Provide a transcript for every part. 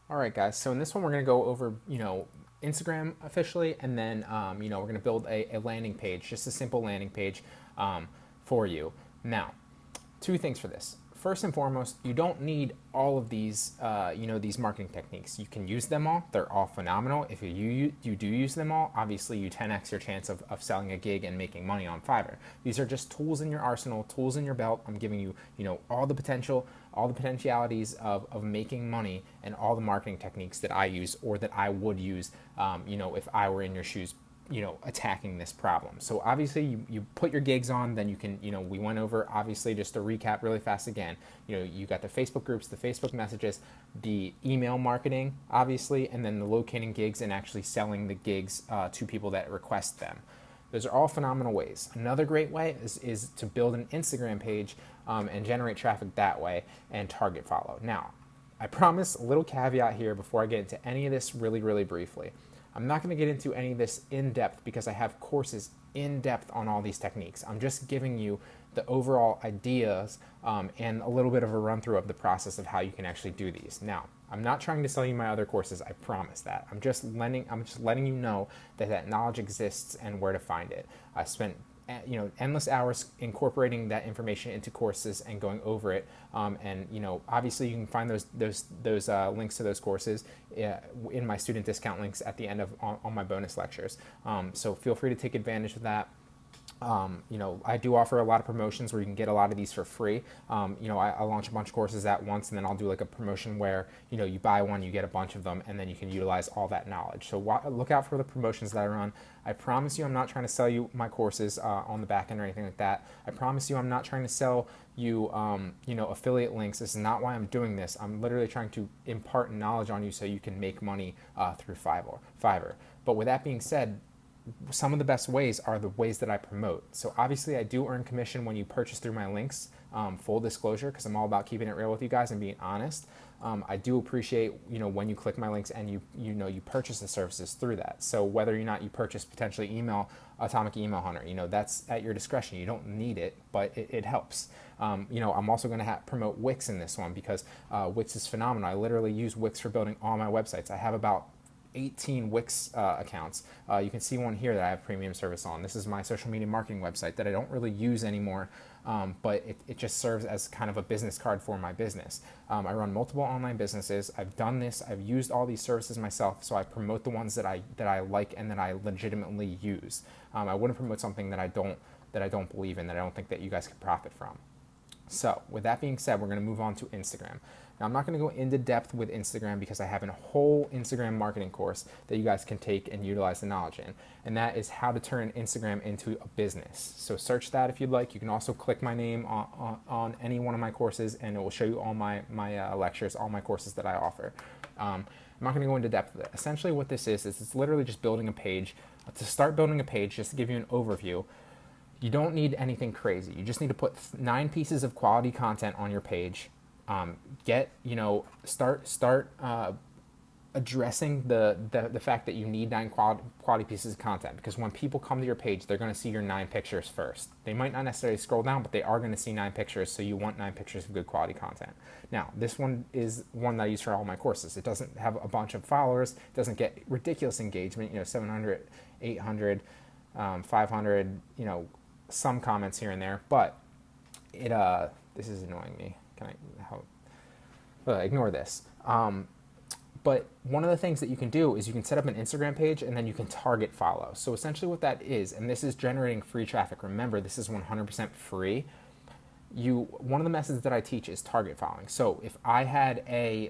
All right, guys. So in this one, we're going to go over, Instagram officially, and then, we're going to build a landing page, just a simple landing page for you. Now, two things for this. First and foremost, you don't need all of these, these marketing techniques. You can use them all. They're all phenomenal. If you do use them all, obviously you 10x your chance of selling a gig and making money on Fiverr. These are just tools in your arsenal, tools in your belt. I'm giving you, all the potential, all the potentialities of making money and all the marketing techniques that I use or that I would use, if I were in your shoes, attacking this problem. So obviously you put your gigs on, then you can, we went over, obviously, just to recap really fast again, you got the Facebook groups, the Facebook messages, the email marketing, obviously, and then the locating gigs and actually selling the gigs to people that request them. Those are all phenomenal ways. Another great way is to build an Instagram page and generate traffic that way and target follow. Now, I promise a little caveat here before I get into any of this really, really briefly. I'm not going to get into any of this in depth because I have courses in depth on all these techniques. I'm just giving you the overall ideas and a little bit of a run through of the process of how you can actually do these. Now, I'm not trying to sell you my other courses. I promise that. I'm just letting you know that knowledge exists and where to find it. I spent endless hours incorporating that information into courses and going over it. And obviously you can find those links to those courses in my student discount links at the end of on my bonus lectures. So feel free to take advantage of that. I do offer a lot of promotions where you can get a lot of these for free. I launch a bunch of courses at once, and then I'll do like a promotion where, you buy one, you get a bunch of them, and then you can utilize all that knowledge. So look out for the promotions that I run. I promise you I'm not trying to sell you my courses on the back end or anything like that. I promise you I'm not trying to sell you, affiliate links. This is not why I'm doing this. I'm literally trying to impart knowledge on you so you can make money through Fiverr. But with that being said, some of the best ways are the ways that I promote. So obviously I do earn commission when you purchase through my links, full disclosure, because I'm all about keeping it real with you guys and being honest. I do appreciate, when you click my links and you purchase the services through that. So whether or not you purchase potentially Atomic Email Hunter, that's at your discretion. You don't need it, but it helps. I'm also going to promote Wix in this one because Wix is phenomenal. I literally use Wix for building all my websites. I have about 18 Wix accounts. You can see one here that I have premium service on. This is my social media marketing website that I don't really use anymore, but it just serves as kind of a business card for my business. I run multiple online businesses. I've done this. I've used all these services myself, so I promote the ones that I like and that I legitimately use. I wouldn't promote something that I don't believe in, that I don't think that you guys can profit from. So with that being said, we're going to move on to Instagram. Now, I'm not going to go into depth with Instagram because I have a whole Instagram marketing course that you guys can take and utilize the knowledge in, and that is how to turn Instagram into a business. So search that if you'd like. You can also click my name on any one of my courses, and it will show you all my lectures, all my courses that I offer. I'm not going to go into depth with it. Essentially what this is it's literally just building a page. To start building a page, just to give you an overview, you don't need anything crazy. You just need to put 9 pieces of quality content on your page. Start addressing the fact that you need 9 quality pieces of content, because when people come to your page, they're going to see your 9 pictures first. They might not necessarily scroll down, but they are going to see 9 pictures, so you want 9 pictures of good quality content. Now, this one is one that I use for all my courses. It doesn't have a bunch of followers, it doesn't get ridiculous engagement, 700, 800, 500, some comments here and there, but this is annoying me. Can I help? Ignore this. But one of the things that you can do is you can set up an Instagram page and then you can target follow. So essentially what that is, and this is generating free traffic. Remember, this is 100% free. One of the methods that I teach is target following. So if I had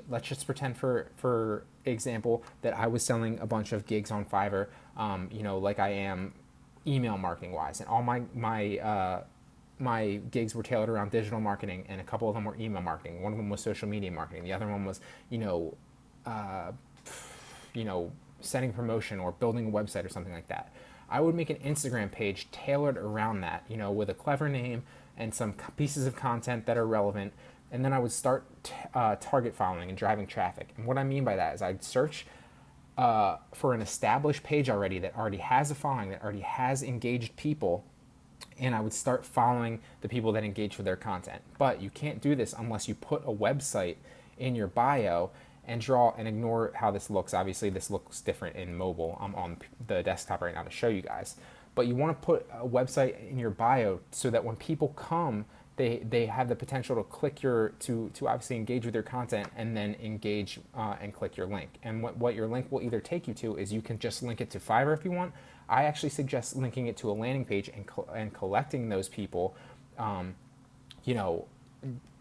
let's just pretend for example that I was selling a bunch of gigs on Fiverr, like I am email marketing wise, and all my gigs were tailored around digital marketing, and a couple of them were email marketing. One of them was social media marketing. The other one was, setting promotion or building a website or something like that. I would make an Instagram page tailored around that, with a clever name and some pieces of content that are relevant. And then I would start target following and driving traffic. And what I mean by that is I'd search for an established page already that already has a following, that already has engaged people, and I would start following the people that engage with their content. But you can't do this unless you put a website in your bio and draw and ignore how this looks. Obviously, this looks different in mobile. I'm on the desktop right now to show you guys. But you want to put a website in your bio so that when people come, they have the potential to click to obviously engage with your content and then engage and click your link. And what your link will either take you to is you can just link it to Fiverr if you want. I actually suggest linking it to a landing page and collecting those people, you know,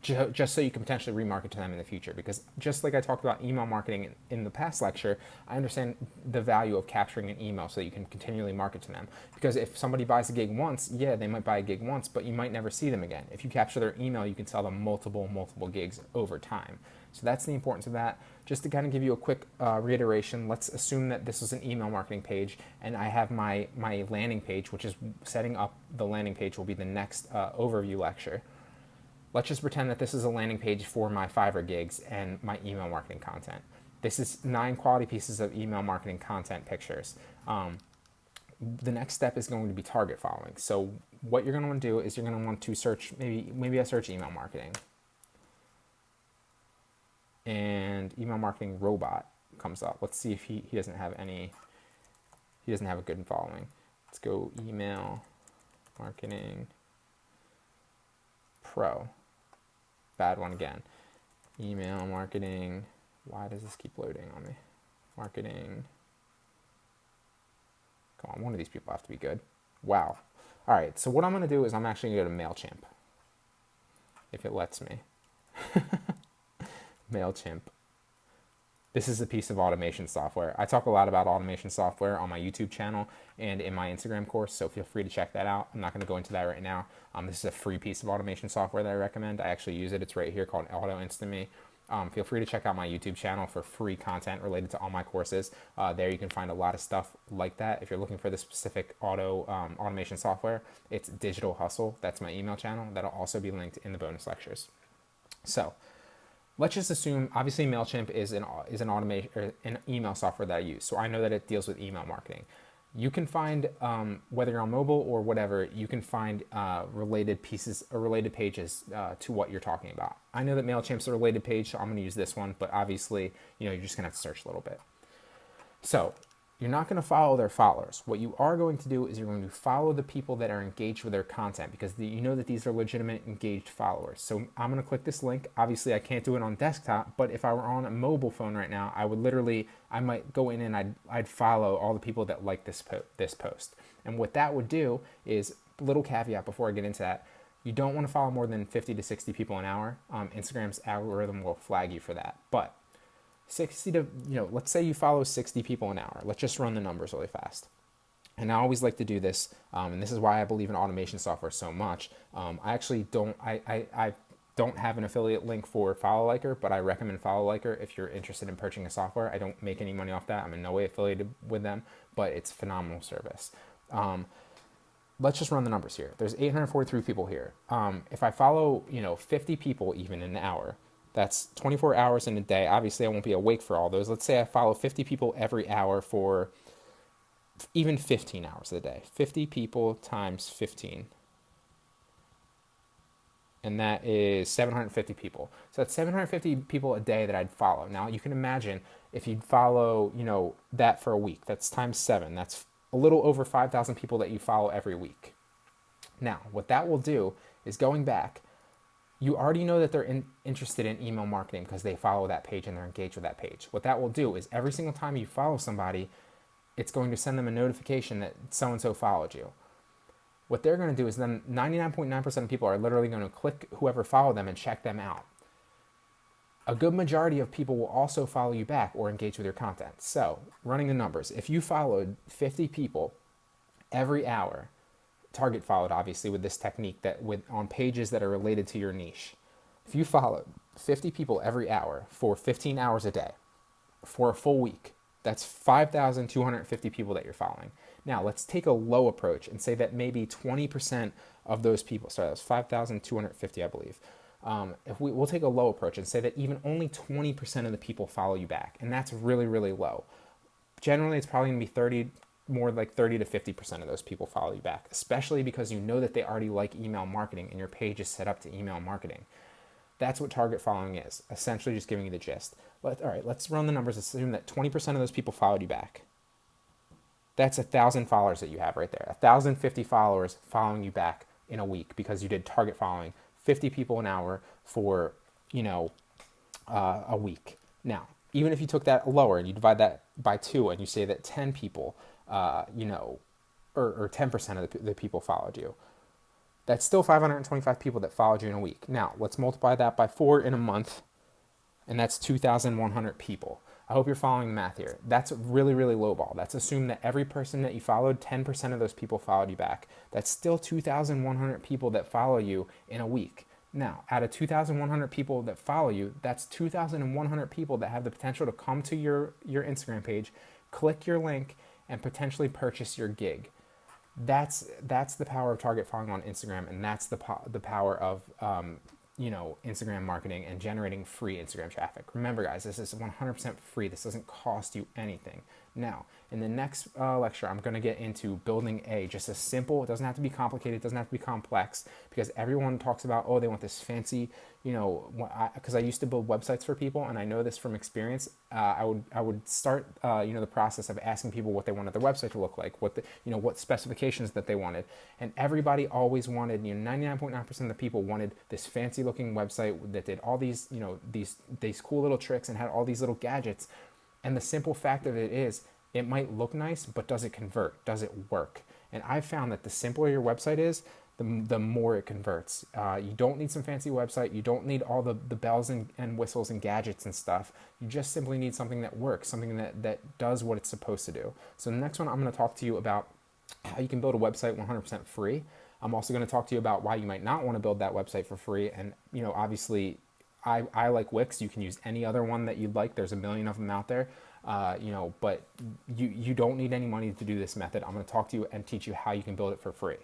just so you can potentially remarket to them in the future. Because just like I talked about email marketing in the past lecture, I understand the value of capturing an email so that you can continually market to them. Because if somebody buys a gig once, yeah, they might buy a gig once, but you might never see them again. If you capture their email, you can sell them multiple gigs over time. So that's the importance of that. Just to kind of give you a quick reiteration, let's assume that this is an email marketing page and I have my landing page, which is setting up the landing page will be the next overview lecture. Let's just pretend that this is a landing page for my Fiverr gigs and my email marketing content. This is 9 quality pieces of email marketing content pictures. The next step is going to be target following. So what you're going to want to do is you're going to want to search, maybe I search email marketing. And email marketing robot comes up. Let's see if he doesn't have any, he doesn't have a good following. Let's go email marketing pro. Bad one again. Email marketing. Why does this keep loading on me? Marketing. Come on, one of these people have to be good. Wow. All right, so what I'm going to do is I'm actually going to go to MailChimp, if it lets me. MailChimp. This is a piece of automation software. I talk a lot about automation software on my YouTube channel and in my Instagram course, so feel free to check that out. I'm not going to go into that right now. This is a free piece of automation software that I recommend. I actually use it. It's right here called Auto Instantly. Feel free to check out my YouTube channel for free content related to all my courses. There you can find a lot of stuff like that. If you're looking for the specific automation software, it's Digital Hustle. That's my email channel. That'll also be linked in the bonus lectures. So let's just assume, obviously MailChimp is an automation or an email software that I use. So I know that it deals with email marketing. You can find, whether you're on mobile or whatever, you can find related pieces or related pages to what you're talking about. I know that MailChimp's a related page, so I'm going to use this one, but obviously, you're just going to have to search a little bit. So you're not going to follow their followers. What you are going to do is you're going to follow the people that are engaged with their content, because you know that these are legitimate engaged followers. So I'm going to click this link. Obviously, I can't do it on desktop, but if I were on a mobile phone right now, I might go in and I'd follow all the people that like this post. And what that would do is, little caveat before I get into that, you don't want to follow more than 50 to 60 people an hour. Instagram's algorithm will flag you for that. But 60 to, let's say you follow 60 people an hour. Let's just run the numbers really fast. And I always like to do this, and this is why I believe in automation software so much. I actually don't have an affiliate link for Follow Liker, but I recommend Follow Liker if you're interested in purchasing a software. I don't make any money off that. I'm in no way affiliated with them, but it's a phenomenal service. Let's just run the numbers here. There's 843 people here. If I follow, 50 people even in an hour, that's 24 hours in a day. Obviously, I won't be awake for all those. Let's say I follow 50 people every hour for even 15 hours a day. 50 people times 15. And that is 750 people. So that's 750 people a day that I'd follow. Now, you can imagine if you'd follow, that for a week. That's times 7. That's a little over 5,000 people that you follow every week. Now, what that will do is, going back, you already know that they're interested in email marketing because they follow that page and they're engaged with that page. What that will do is, every single time you follow somebody, it's going to send them a notification that so-and-so followed you. What they're going to do is then 99.9% of people are literally going to click whoever followed them and check them out. A good majority of people will also follow you back or engage with your content. So, running the numbers, if you followed 50 people every hour, target followed obviously with this technique on pages that are related to your niche. If you followed 50 people every hour for 15 hours a day for a full week, that's 5,250 people that you're following. Now, let's take a low approach and say that maybe 20% of those people, sorry, that was 5,250, I believe. We'll take a low approach and say that even only 20% of the people follow you back, and that's really, really low. Generally, it's probably going to be more like 30 to 50% of those people follow you back, especially because you know that they already like email marketing and your page is set up to email marketing. That's what target following is, essentially just giving you the gist. All right, let's run the numbers. Assume that 20% of those people followed you back. That's 1,000 followers that you have right there. 1,050 followers following you back in a week because you did target following 50 people an hour for, a week. Now, even if you took that lower and you divide that by 2 and you say that 10 people, or 10% of the people followed you, that's still 525 people that followed you in a week. Now, let's multiply that by 4 in a month, and that's 2,100 people. I hope you're following the math here. That's really, really low ball. That's assume that every person that you followed, 10% of those people followed you back. That's still 2,100 people that follow you in a week. Now, out of 2,100 people that follow you, that's 2,100 people that have the potential to come to your Instagram page, click your link, and potentially purchase your gig. That's the power of target following on Instagram, and that's the power of Instagram marketing and generating free Instagram traffic. Remember, guys, this is 100% free. This doesn't cost you anything. Now, in the next lecture, I'm going to get into building just a simple, it doesn't have to be complicated, it doesn't have to be complex, because everyone talks about, oh, they want this fancy, because I used to build websites for people, and I know this from experience. I would start, the process of asking people what they wanted their website to look like, what specifications that they wanted, and everybody always wanted, 99.9% of the people wanted this fancy looking website that did all these, these cool little tricks and had all these little gadgets. And the simple fact of it is, it might look nice, but does it convert? Does it work? And I've found that the simpler your website is, the more it converts. You don't need some fancy website. You don't need all the bells and whistles and gadgets and stuff. You just simply need something that works, something that does what it's supposed to do. So the next one, I'm going to talk to you about how you can build a website 100% free. I'm also going to talk to you about why you might not want to build that website for free. And, obviously, I like Wix. You can use any other one that you'd like. There's a million of them out there, but you don't need any money to do this method. I'm going to talk to you and teach you how you can build it for free.